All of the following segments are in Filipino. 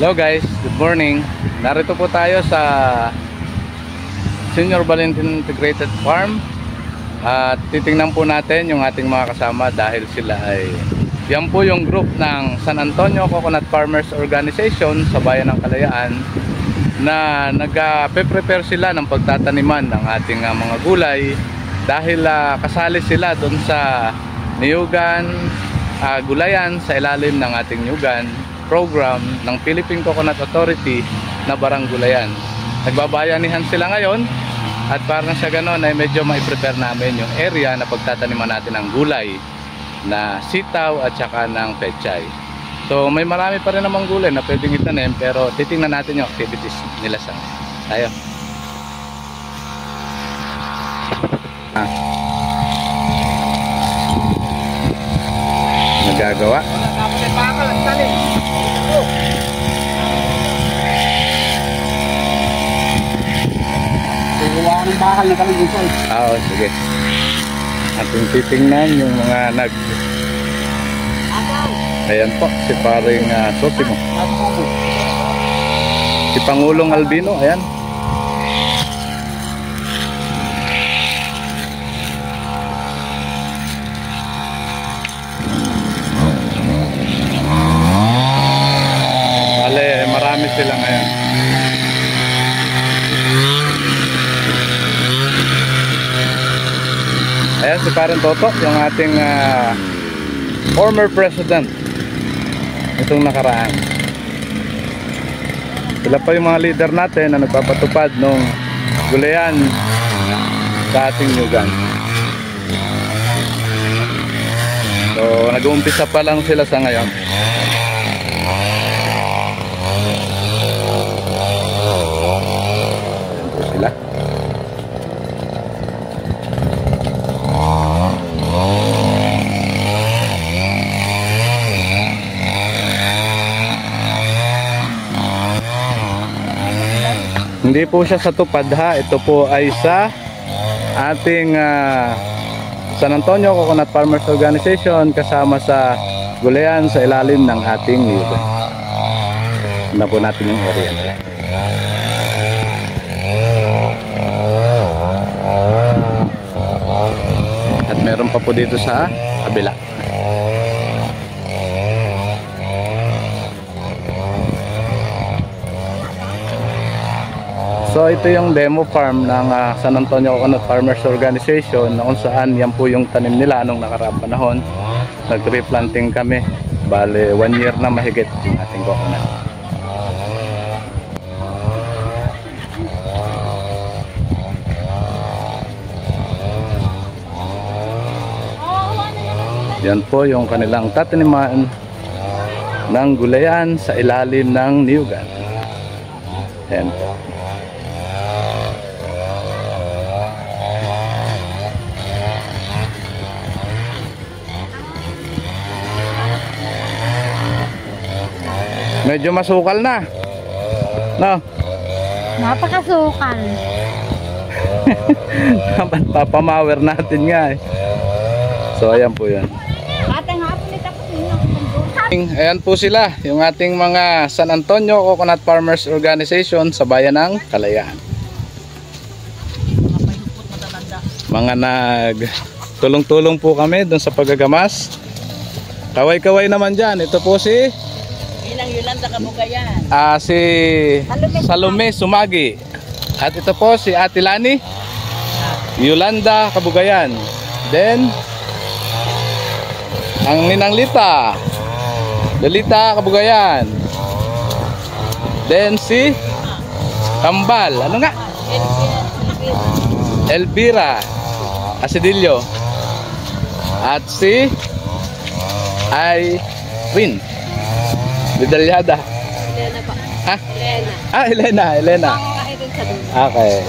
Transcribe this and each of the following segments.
Hello guys, good morning. Narito po tayo sa Senior Valentin Integrated Farm at titingnan po natin yung ating mga kasama dahil sila ay yan po yung group ng San Antonio Coconut Farmers Organization sa Bayan ng Kalayaan na nag-prepare sila ng pagtataniman ng ating mga gulay dahil kasali sila doon sa niyugan gulayan sa ilalim ng ating niyugan program ng Philippine Coconut Authority na Baranggulayan. Nagbabayanihan sila ngayon at parang sa ganon ay medyo mai-prepare namin yung area na pagtataniman natin ng gulay na sitaw at saka ng pechay. So may marami pa rin namang gulay na pwedeng itanim pero titingnan natin yung activities nila sa tayo. Nagagawa? Gawa ng bakal na kami dito. Oo, sige. Ating titingnan yung mga Ayan po, si paring Sosimo. Si Pangulong Albino, ayan. Bale, marami sila ngayon. Ayan si Parang Toto, yung ating former president itong nakaraan. Sila pa yung mga leader natin na nagpapatupad ng gulayan sa ating niyugan. So nag-uumpisa pa lang sila sa ngayon. Sila hindi po siya sa tupad ha, ito po ay sa ating San Antonio Coconut Farmers Organization kasama sa gulayan sa ilalim ng ating niyugan. Tignan po natin yung area nila. At meron pa po dito sa kabila. So ito yung demo farm ng San Antonio Coconut Farmers Organization na kung saan yan po yung tanim nila nung nakaraang panahon. Nag-replanting kami. Bale 1 year na mahigit yung ating coconut. Yan po yung kanilang tataniman ng gulayan sa ilalim ng niyugan. Yan po. Medyo masukal na. No? Napakasukal. Papamawer natin nga eh. So ayan po yan. Ayan po sila, yung ating mga San Antonio Coconut Farmers Organization sa Bayan ng Kalayaan. Mga nagtulong-tulong po kami dun sa paggagamas. Kaway-kaway naman dyan. Ito po si Yolanda Kabugayan. Si Salome Sumagi. At ito po si Ate Lani Yolanda Kabugayan. Then ang Ninang Lita Kabugayan. Then si Kambal. Ano nga? Elvira Asidillo. At si Irene Vidalyada. Elena pa. Ha? Elena. Elena. Okay.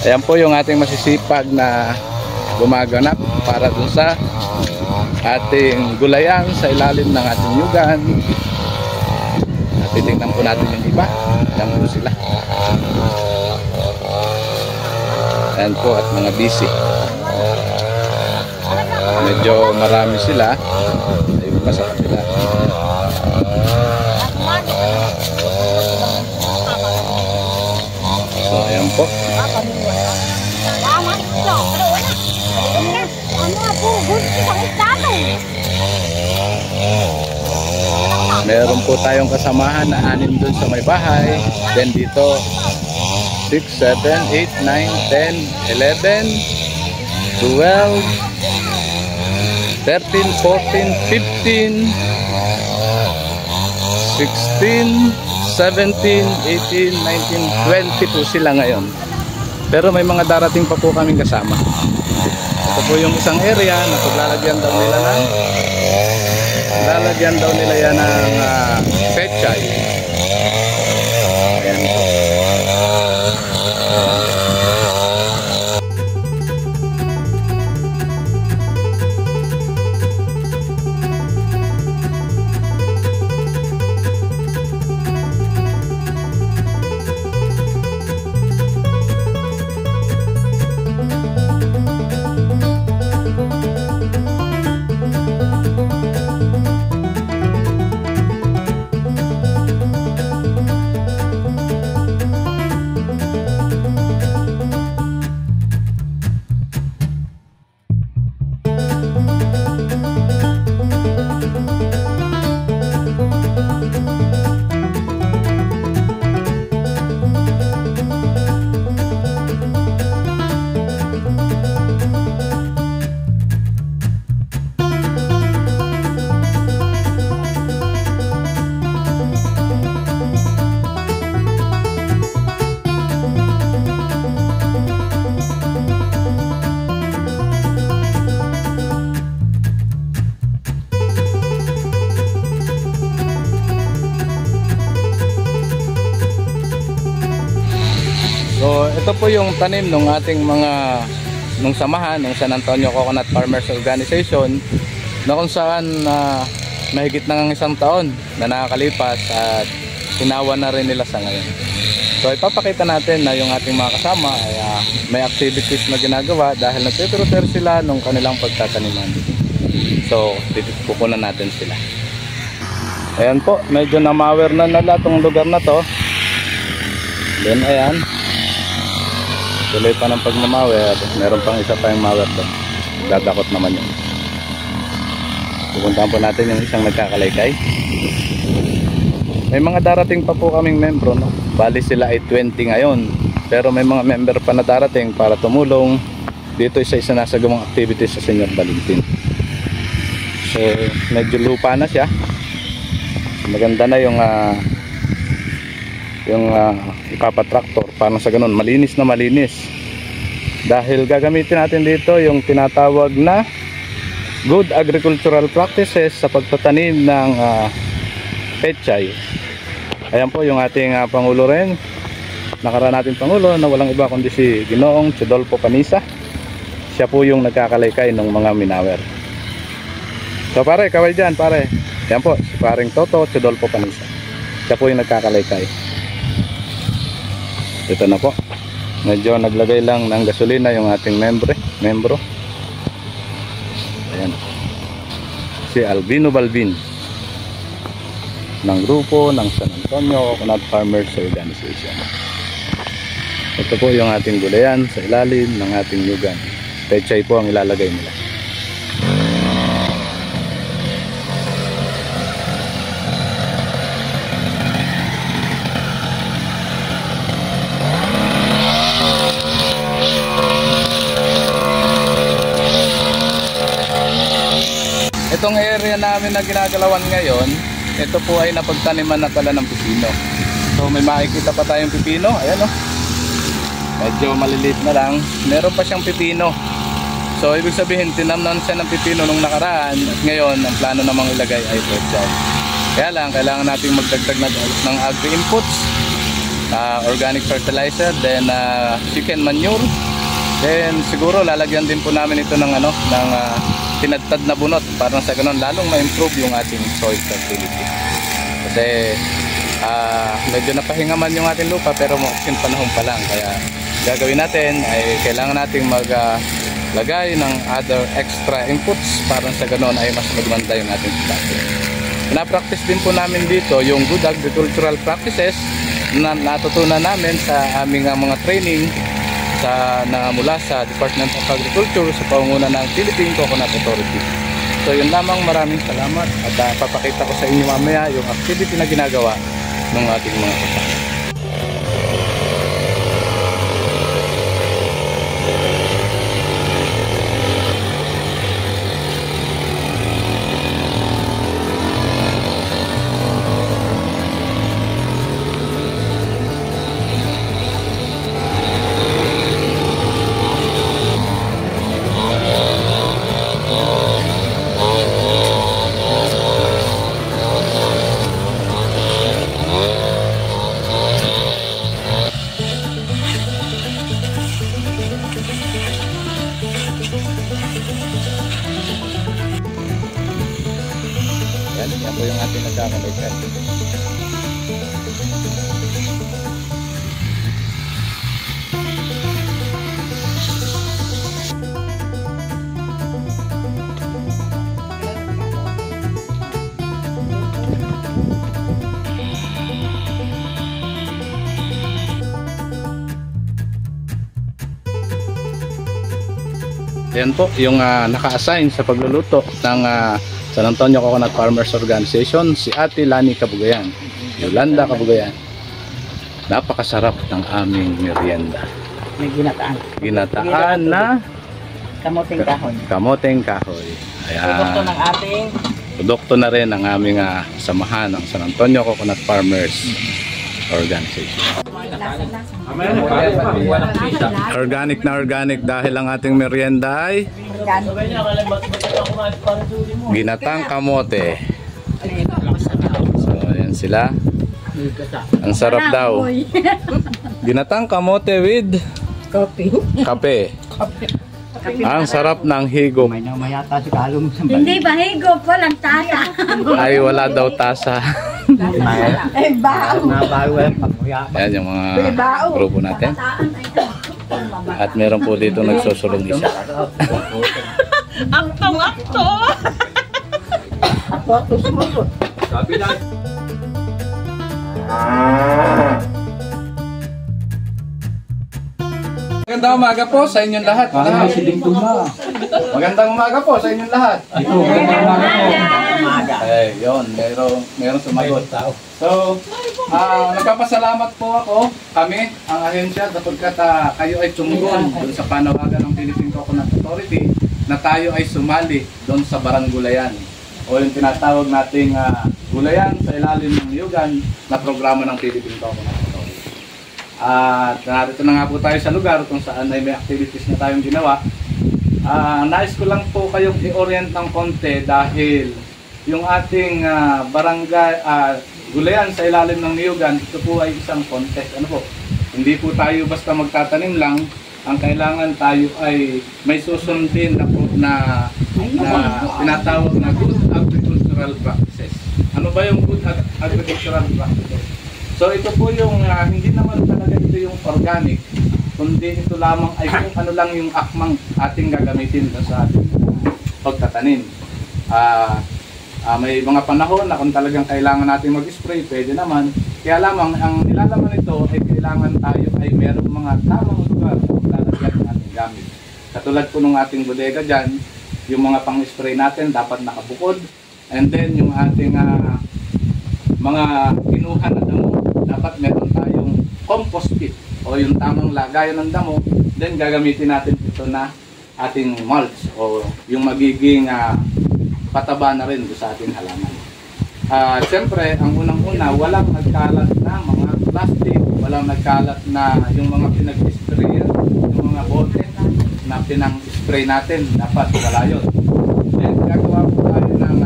Ayan po yung ating masisipag na gumaganap para dun sa ating gulayan sa ilalim ng ating niyugan. At titingnan po natin yung iba. Ayan po sila. Ayan po at mga busy. Medyo marami sila. Ayun pa sa kapila. Meron po tayong kasamahan na 6 dun sa may bahay. Then dito 6, 7, 8, 9, 10, 11, 12, 13, 14, 15, 16, 17, 18, 19, 20 po sila ngayon. Pero may mga darating pa po kaming kasama. Ito po yung isang area na paglalagyan daw nila ng yan ng pechay. Ayan po. So ito po yung tanim ng ating nung samahan ng San Antonio Coconut Farmers Organization, na kung saan mahigit na ng 1 taon na nakakalipas at inawa na rin nila sa ngayon. So ipapakita natin na yung ating mga kasama ay may activities na ginagawa dahil nagpe-prepare sila nung kanilang pagtataniman. So pupunan natin sila. Ayan po, medyo namawer na nila itong lugar na to. Then ayan, tuloy pa ng pagmamawer. Meron pang isa pa yung mawer doon. Dadakot naman yun. Pupuntahan po natin yung isang nagkakalaykay. May mga darating pa po kaming membro, no? Bali sila ay 20 ngayon, pero may mga member pa na darating para tumulong dito sa isa nasagamang activities sa Senior Valentin. So medyo lupa na siya. Maganda na yung ipapatraktor para sa ganun malinis na malinis, dahil gagamitin natin dito yung tinatawag na good agricultural practices sa pagtatanim ng pechay. Ayan po yung ating Pangulo rin, nakaraan natin Pangulo na walang iba kundi si Ginoong Chodolfo Panisa. Siya po yung nagkakalaykay ng mga minawer. So pare, kaway dyan pare. Ayan po, si paring Toto Chodolfo Panisa. Siya po yung nagkakalaykay. Ito na po, medyo naglagay lang ng gasolina yung ating membro. Ayan, si Albino Balvin ng grupo ng San Antonio Coconut Farmers Organization. Ito po yung ating gulayan sa ilalim ng ating yugan. Pechay po ang ilalagay nila. Itong area namin na ginagalawan ngayon, ito po ay napagtaniman na pala ng pipino. So may makikita pa tayong pipino. Ayan o, medyo maliliit na lang. Meron pa siyang pipino. So ibig sabihin, tinamnan siya ng pipino nung nakaraan, at ngayon ang plano namang ilagay ay pechay. Kaya lang, kailangan natin magdagdag ng agri-inputs, organic fertilizer, then chicken manure. Then siguro lalagyan din po namin ito ng tinadtad na bunot para sa ganun lalong ma-improve yung ating soil fertility. Kasi medyo napahingaman yung ating lupa, pero panahon pa lang, kaya gagawin natin ay kailangan nating maglagay ng other extra inputs para sa ganun ay mas magmanda yung ating pagkain. Na-practice din po namin dito yung good agricultural practices na natutunan namin sa aming mga training mula sa Department of Agriculture sa pangunguna ng Philippine Coconut Authority. So yun lamang, maraming salamat at papakita ko sa inyo mamaya yung activity na ginagawa ng ating mga kasama. Yan po yung ating nagkakabaitan. Yan po yung naka-assign sa pagluluto ng San Antonio Coconut Farmers Organization, si Ate Lani Kabugayan, Yolanda Kabugayan. Napakasarap ng aming merienda. May ginataan. Ginataan na Kamuting kahoy. kamoteng kahoy. Produkto Ayan. ng ating Produkto na rin ng aming samahan ng San Antonio Coconut Farmers Organization. Organic na organic dahil ang ating merienda ay ginatang kamote. So ayan sila. Ang sarap daw. Ginatang kamote with kape. Ang sarap ng higop. Hindi ba higop po lang tasa? Ay wala daw tasa. Eh bao. Ayan yung mga grupo natin. At meron po dito nagsusulong isa. Aktong-akto. Magandang umaga po sa inyong lahat. Magandang umaga po sa inyong lahat. Ay, yun, meron sumagot. So, nagpapasalamat po kami, ang ahensya, sapagkat kayo ay tumugon doon sa panawagan ng Philippine Coconut Authority na tayo ay sumali doon sa Baranggulayan o yung tinatawag nating gulayan sa ilalim ng Niyugan na programa ng Philippine Coconut Authority. At narito na nga po tayo sa lugar kung saan ay may activities na tayong ginawa. Nais ko lang po kayong i-orient ng konti dahil yung ating barangay gulayan sa ilalim ng Niyugan, ito po ay isang contest. Ano po? Hindi po tayo basta magtatanim lang. Ang kailangan tayo ay may susundin na tinatawag na good agricultural practices. Ano ba yung good agricultural practices? So ito po yung hindi naman talaga ito yung organic, kundi ito lamang ay kung ano lang yung akmang ating gagamitin sa ating pagtatanim. May mga panahon na kung talagang kailangan natin mag-spray, pwede naman. Kaya lamang ang nilalaman nito ay kailangan tayo ay merong mga tamang lugar kung lalagyan ng ating gamit. Katulad po ng ating bodega dyan, yung mga pang-spray natin dapat nakabukod. And then yung ating mga kinuha na damo, dapat meron tayong compost pit o yung tamang lagayan ng damo. Then gagamitin natin ito na ating mulch o yung magiging pataba na rin sa ating halaman. Siyempre, ang unang-una, walang nagkalat na mga plastic, walang nagkalat na yung mga pinag-spray, yung mga bote na pinang-spray natin, dapat wala yun. Then gagawa po tayo ng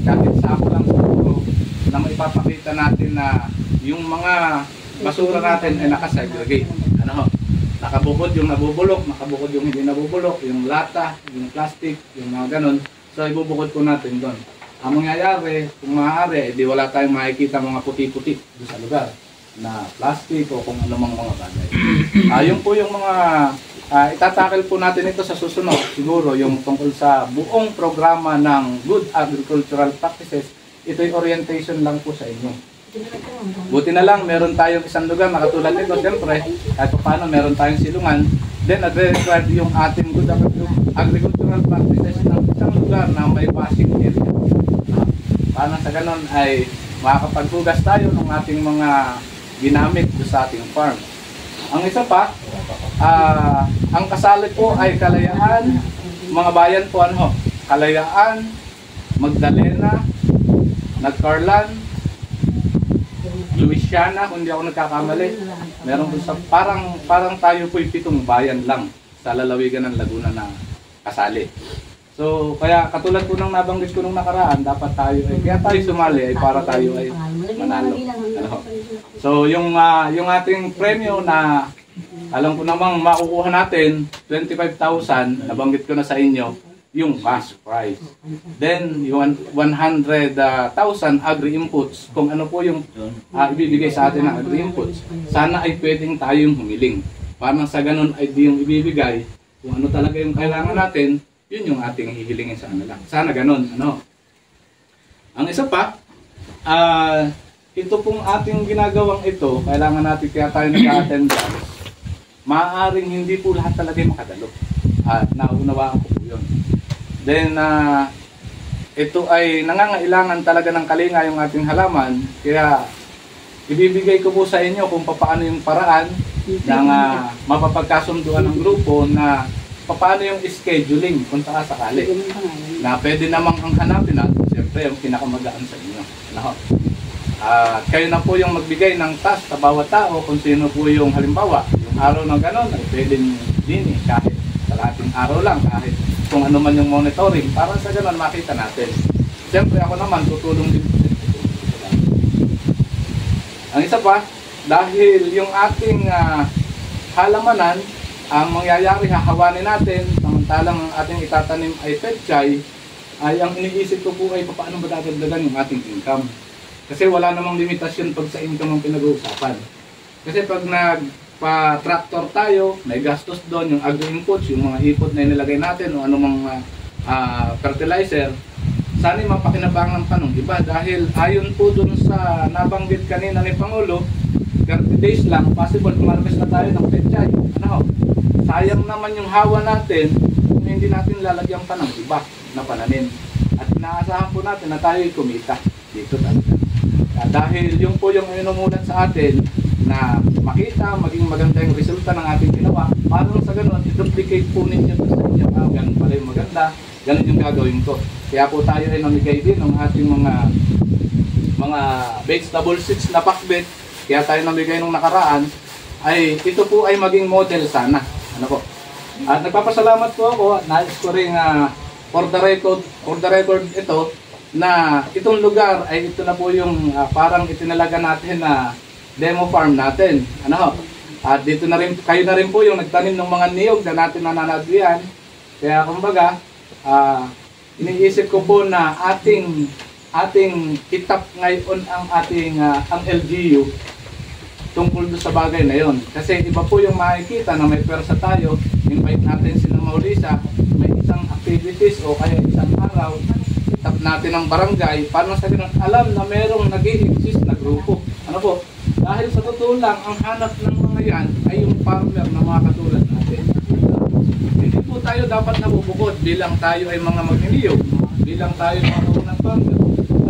kahit sako lang siguro na maipapakita natin na yung mga basura natin ay nakasegregate. Nakabukod yung nabubulok, nakabukod yung hindi nabubulok, yung lata, yung plastic, yung mga ganun. So ibubukod po natin doon. Ang mangyayari, kung maaari, di wala tayong makikita mga puti-puti sa lugar na plastic o kung anumang mga bagay. Yun po yung mga itatakil po natin ito sa susunod. Siguro yung tungkol sa buong programa ng Good Agricultural Practices, ito'y orientation lang po sa inyo. Buti na lang, meron tayong isang lugar na katulad nito, siyempre, kahit paano meron tayong silungan, then nagre-require yung ating Good Agricultural Practices ng isang isang lugar na may bashing area. Para sa ganon ay makakapaghugas tayo ng ating mga ginamit sa ating farm. Ang isa pa, ang kasali po ay Kalayaan, mga bayan po ano, Kalayaan, Magdalena, Nagcarlan, Luisiana, kung hindi ako nagkakamali. Meron po sa parang tayo po 7 bayan lang sa lalawigan ng Laguna na kasali. So, kaya katulad po ng nabanggit ko nung nakaraan, dapat tayo kaya tayo sumali ay para tayo ay manalo. Ano? So, yung ating premyo na alam ko namang makukuha natin, 25,000, nabanggit ko na sa inyo, yung cash prize. Then, yung 100,000 agri-inputs, kung ano po yung ibibigay sa atin ng agri-inputs, sana ay pwedeng tayong humiling. Parang sa ganun ay di yung ibibigay, kung ano talaga yung kailangan natin, yun yung ating hihilingin sa kanila. Sana ganun, ano. Ang isa pa, ito pong ating ginagawang ito, kailangan natin kaya tayo nag-attendance, maaaring hindi po lahat talaga makadalo. At naunawaan ko po yun. Then, ito ay nangangailangan talaga ng kalinga yung ating halaman, kaya ibibigay ko po sa inyo kung paano yung paraan ng mapapagkasunduan ng grupo na paano yung scheduling kung sakali na pwede namang ang hanapin natin, siyempre yung pinakamagaan sa inyo. Kayo na po yung magbigay ng task sa bawat tao kung sino po yung halimbawa, yung araw ng gano'n ay pwedeng din kahit kalahating araw lang, kahit kung ano man yung monitoring, para sa gano'n makita natin. Siyempre ako naman tutulong din. Ang isa pa, dahil yung ating halamanan, ang mangyayari, hahawanin natin, samantalang ang ating itatanim ay petchay, ay ang iniisip ko po ay paano ba dadagdagan yung ating income. Kasi wala namang limitasyon pag sa income ang pinag-uusapan. Kasi pag nagpa-tractor tayo, may gastos doon, yung agri-inputs, yung mga input na inilagay natin, o anumang fertilizer, sana'y mapakinabangan pa ng iba. Dahil ayon po doon sa nabanggit kanina ni Pangulo, 30 days lang, possible kumarvest na tayo ng petchay. Sayang naman yung hawa natin kung hindi natin lalagyan pa ng iba na pananim. At inaasahan po natin na tayo'y kumita dito talaga. Dahil yung po yung inumulat sa atin na makita, maging maganda yung resulta ng ating ginawa, parang sa ganun, i-duplicate po ninyo sa inyo. Ganun pala yung maganda, ganun yung gagawin ko. Kaya po tayo ay namigay din ng ating mga vegetable seeds na pakbet. Kaya tayo namigay nung nakaraan, ay ito po ay maging model sana. Ano po? At nagpapasalamat po ako, nais ko rin for the record ito, na itong lugar ay ito na po yung parang itinalaga natin na demo farm natin. Ano? At dito na rin, kayo na rin po yung nagtanim ng mga niyog na natin nananadwian. Kaya kumbaga, iniisip ko po na ating itap ngayon ang ating ang LGU tungkol doon sa bagay na yon. Kasi iba po yung makikita na may pwersa tayo, invite natin sila Maulisa, may isang activities o kaya isang araw, tap natin ang barangay, para sa ganun alam na merong nag-i-exist na grupo. Ano po? Dahil sa totoo lang, ang hanap ng mga yan ay yung farmer na mga katulad natin. Hindi po tayo dapat nabubukod bilang tayo ay mga magniliyog, bilang tayo mga kaunang farmer.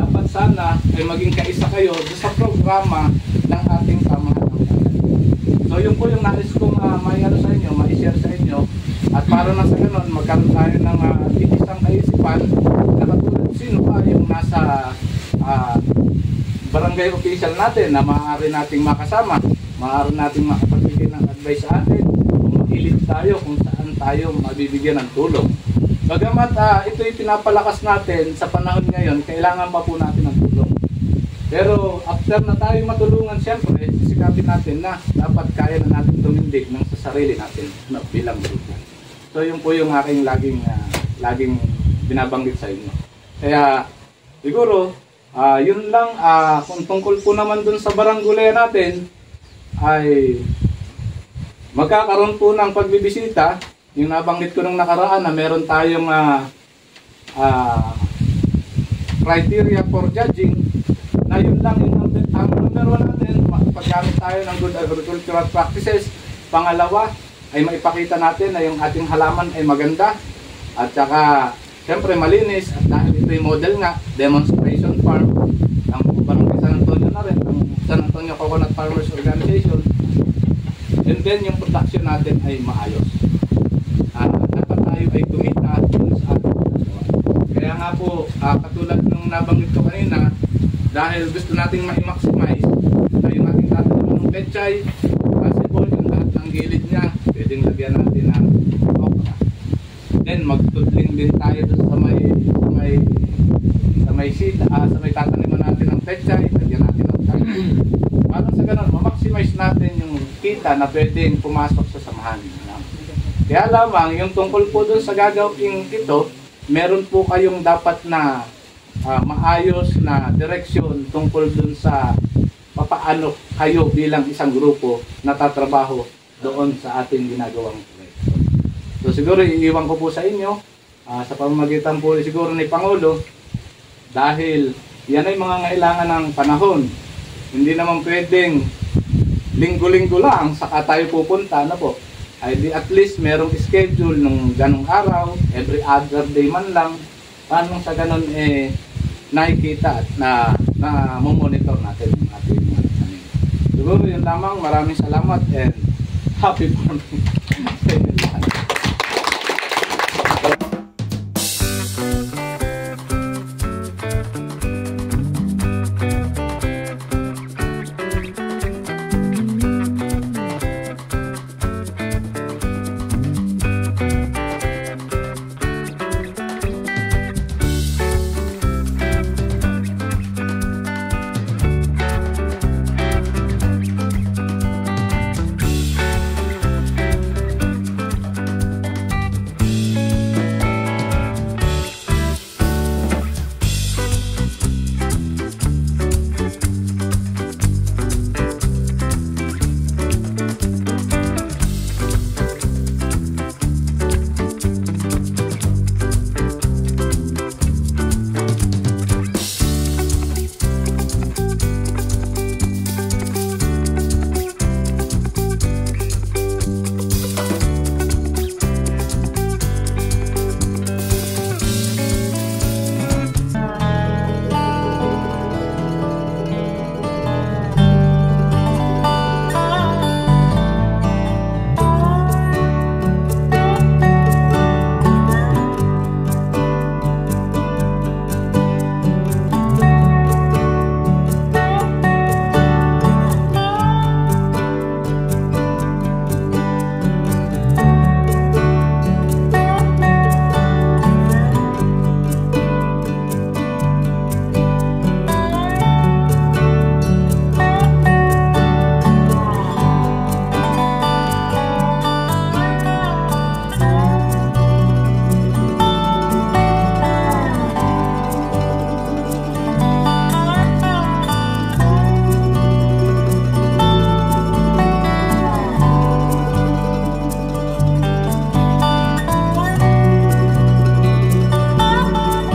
Dapat sana ay maging kaisa kayo sa programa ng ating samahan ng bayan. So yun po yung nais kong may-ano sa inyo, mai-share sa inyo. At para na sa ganun, magkaroon tayo ng isang kaisipan na katulad sino pa yung nasa barangay official natin na maaari nating makasama, maaari nating makapagbigay ng advice sa atin, kung mag-ilit tayo kung saan tayo mabibigyan ng tulong. Bagamat ito'y pinapalakas natin sa panahon ngayon, kailangan pa po natin ng tulong. Pero after na tayo matulungan, siyempre, sisikapin natin na dapat kaya na natin tumindig ng sa sarili natin bilang grupo. So yun po yung aking laging binabanggit sa inyo. Kaya siguro, yun lang, kung tungkol po naman dun sa barangay natin, ay magkakaroon po ng pagbibisita. Yung nabanggit ko nung nakaraan na meron tayong criteria for judging, na yun lang yung ang number 1 natin, paggamit tayo ng good agricultural practices. Pangalawa, ay maipakita natin na yung ating halaman ay maganda. At saka Siyempre malinis at dahil ito yung model nga, demonstration farm ng Barangay San Antonio na rin, ng San Antonio Coconut Farmers Organization, and then yung production natin ay maayos. Dapat tayo ay kumita dun sa ating pagkasawa. Kaya nga po, katulad nung nabanggit ko kanina, dahil gusto nating ma-maximize yung ating tatanim ng pechay, possible yung lahat ng gilid niya, pwedeng lagyan natin ng okra. Then magtudling din tayo doon sa may seed, sa may tataniman natin ng pechay, lagyan natin ng tanim. Parang sa ganun, ma-maximize natin yung kita na pwedeng pumasok sa samahan. Kaya lamang, yung tungkol po doon sa gagawin ito, meron po kayong dapat na maayos na direksyon tungkol dun sa papaano kayo bilang isang grupo na tatrabaho doon sa ating ginagawang proyekto. So siguro iiwan ko po sa inyo sa pamamagitan po siguro ni Pangulo, dahil yan ay mga ngailangan ng panahon. Hindi naman pwedeng linggo-linggo lang saka tayo pupunta na po. Ay di at least merong schedule nung ganong araw, every other day man lang, paano sa ganon nakikita at na monitor natin yung ating mga tanim. Siguro yun lamang, maraming salamat and happy farming.